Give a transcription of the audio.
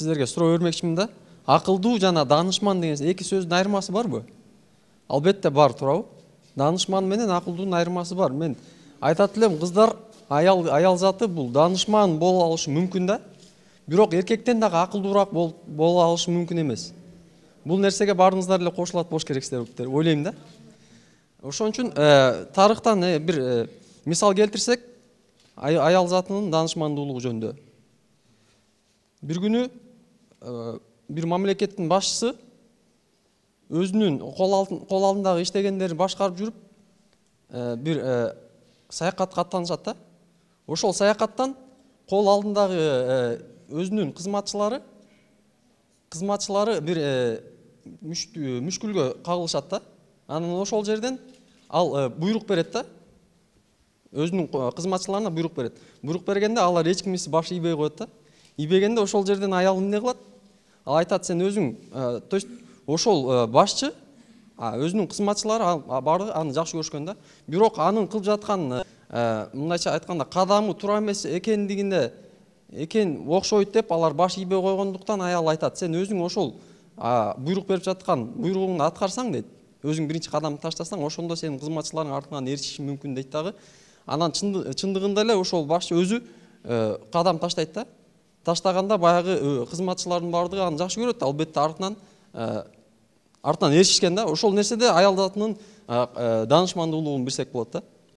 Сіздерге суроо бермекчимин да. Акылдуу жана данышман деген эки сөздүн айырмасы барбы? Албетте бар, туурабы? Данышман менен акылдуунун айырмасы бар. Мен айтат элем, кыздар, аял заты бул данышман боло алышы мүмкүн да. Бирок эркектен дагы акылдуураак боло алышы мүмкүн эмес. Бул нерсеге баарыңыздар эле кошулат болуш керексиздер деп ойлойм да. Ошон үчүн тарыхтан бир мисал келтирсек, аял затынын данышмандуулугу жөнүндө. Бир күнү бир мамлекеттин башчысы өзүнүн кол алдындагы иштегендерин башкарып жүрүп бир саякатка аттанышат да. Ошол саякаттан кол алдындагы өзүнүн кызматчылары бир мүшкүлгө кагылышат да. Анан ошол жерден ал буйрук берет да. Өзүнүн кызматчыларына буйрук берет. Буйрук бергенде алар эч кимиси баш ийбей коет да. Ийбегенде ошол жерден аял эмне кылат? Ал айтат, сен өзүң, то есть ошол башчы өзүнүн кызматчылары баардыгы аны жакшы көрүшкөн да. Бирок анын кылып жаткан мындайча айтканда кадамы туура эмес экендигине окшойт деп алар баш ийбей койгондуктан аял айтат, сен өзүң ошол буйрук берип жаткан буйругуңду аткарсаң дейт, өзүң биринчи кадамды таштасаң, ошондо сенин кызматчыларың артыңан ээрчиши мүмкүн дейт дагы. Анан чындыгында эле ошол башчы өзү кадам таштайт да. Таштаганда баягы кызматчылардын баардыгы аны жакшы көрөт, албетте артынан ээрчишкен да. Ошол нерседе аял затынын данышмандуулугун билсек болот да.